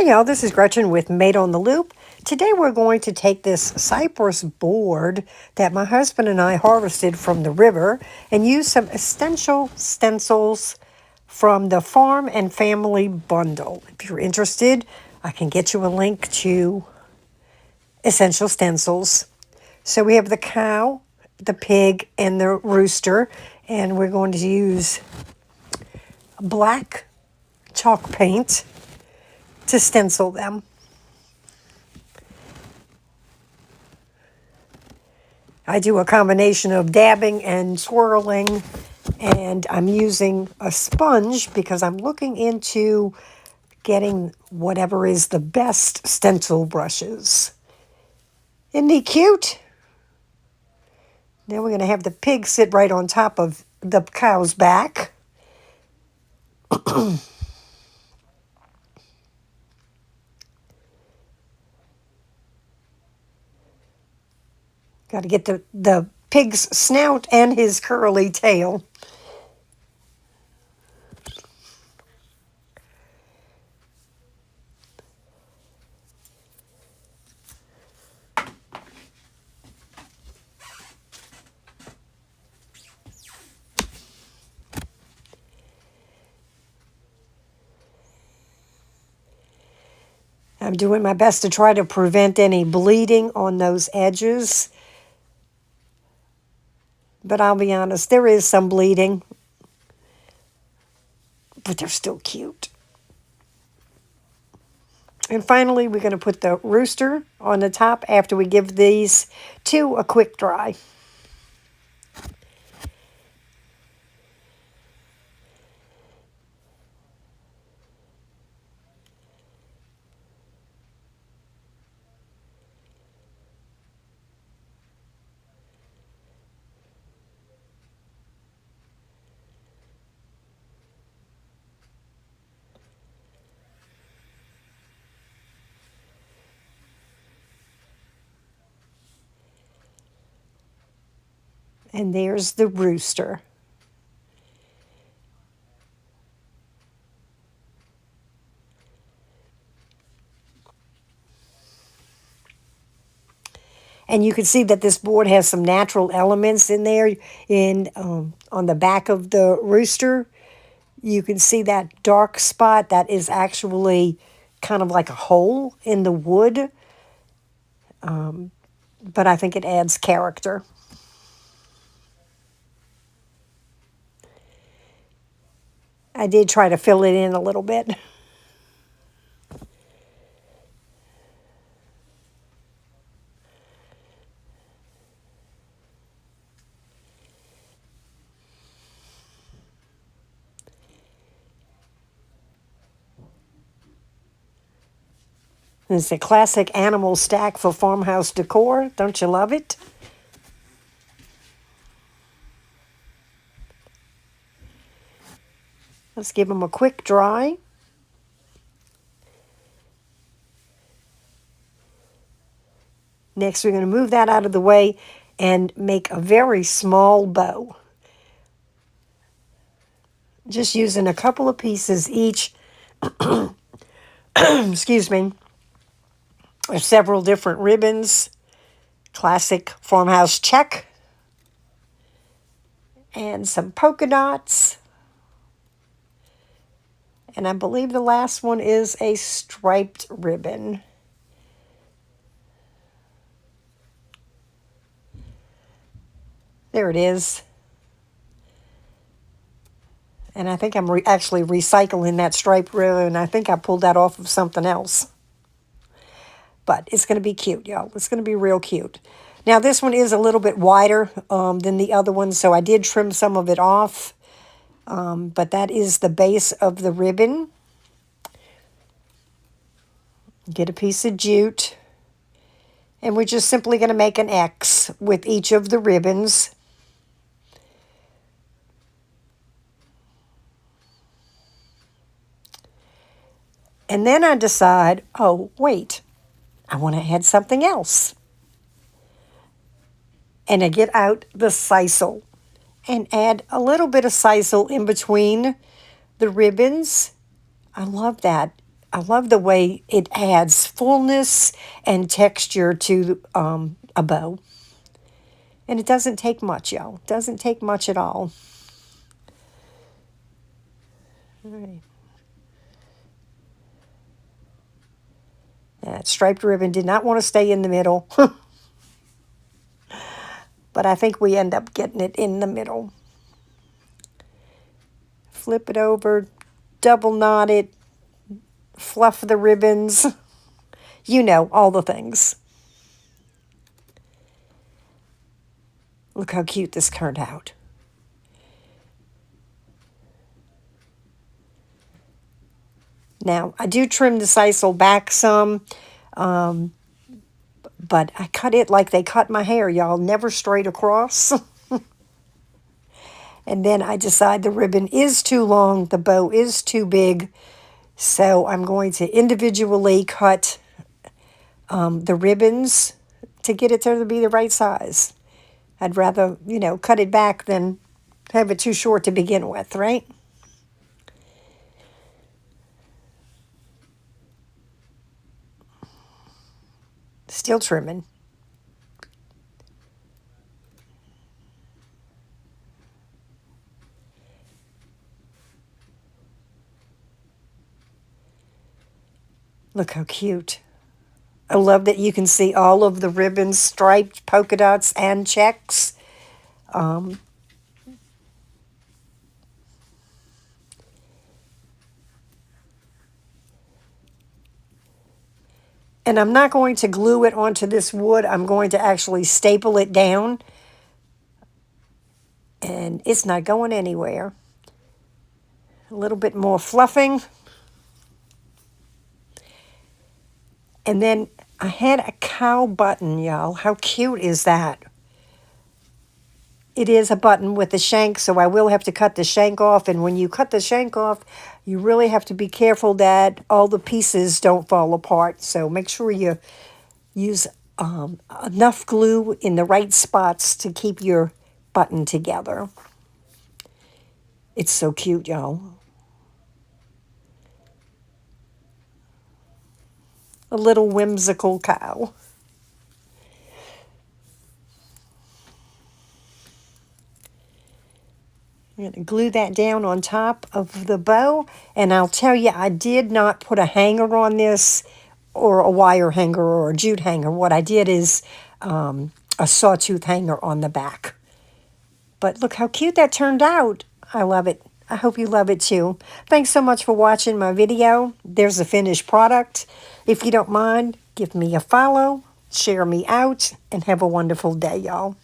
Hi y'all, this is Gretchen with Made on the Loop. Today we're going to take this cypress board that my husband and I harvested from the river and use some essential stencils from the Farm and Family bundle. If you're interested, I can get you a link to essential stencils. So we have the cow, the pig, and the rooster, and we're going to use black chalk paint to stencil them. I do a combination of dabbing and swirling, and I'm using a sponge because I'm looking into getting whatever is the best stencil brushes. Isn't he cute? Now we're going to have the pig sit right on top of the cow's back. Got to get the pig's snout and his curly tail. I'm doing my best to try to prevent any bleeding on those edges. But I'll be honest, there is some bleeding. But they're still cute. And finally, we're going to put the rooster on the top after we give these two a quick dry. And there's the rooster. And you can see that this board has some natural elements in there. On the back of the rooster, you can see that dark spot that is actually kind of like a hole in the wood. But I think it adds character. I did try to fill it in a little bit. It's a classic animal stack for farmhouse decor. Don't you love it? Let's give them a quick dry. Next, we're going to move that out of the way and make a very small bow. Just using a couple of pieces each. Excuse me. There's several different ribbons. Classic farmhouse check. And some polka dots. And I believe the last one is a striped ribbon. There it is. And I think I'm actually recycling that striped ribbon. I think I pulled that off of something else. But it's going to be cute, y'all. It's going to be real cute. Now, this one is a little bit wider than the other one, so I did trim some of it off. But that is the base of the ribbon. Get a piece of jute. And we're just simply going to make an X with each of the ribbons. And then I decide, oh, wait, I want to add something else. And I get out the sisal and add a little bit of sisal in between the ribbons. I love that. I love the way it adds fullness and texture to a bow. And it doesn't take much, y'all. Doesn't take much at all. All right. That striped ribbon did not want to stay in the middle. But I think we end up getting it in the middle. Flip it over, double knot it, fluff the ribbons. You know, all the things. Look how cute this turned out. Now, I do trim the sisal back some, but I cut it like they cut my hair, y'all, never straight across. And then I decide the ribbon is too long, the bow is too big, so I'm going to individually cut the ribbons to get it to be the right size. I'd rather, cut it back than have it too short to begin with, right? Still trimming. Look how cute. I love that you can see all of the ribbons, striped, polka dots, and checks. And I'm not going to glue it onto this wood. I'm going to actually staple it down. And it's not going anywhere. A little bit more fluffing. And then I had a cow button, y'all. How cute is that? It is a button with a shank, so I will have to cut the shank off. And when you cut the shank off, you really have to be careful that all the pieces don't fall apart. So make sure you use enough glue in the right spots to keep your button together. It's so cute, y'all. A little whimsical cow. I'm going to glue that down on top of the bow. And I'll tell you, I did not put a hanger on this or a wire hanger or a jute hanger. What I did is a sawtooth hanger on the back. But look how cute that turned out. I love it. I hope you love it too. Thanks so much for watching my video. There's the finished product. If you don't mind, give me a follow, share me out, and have a wonderful day, y'all.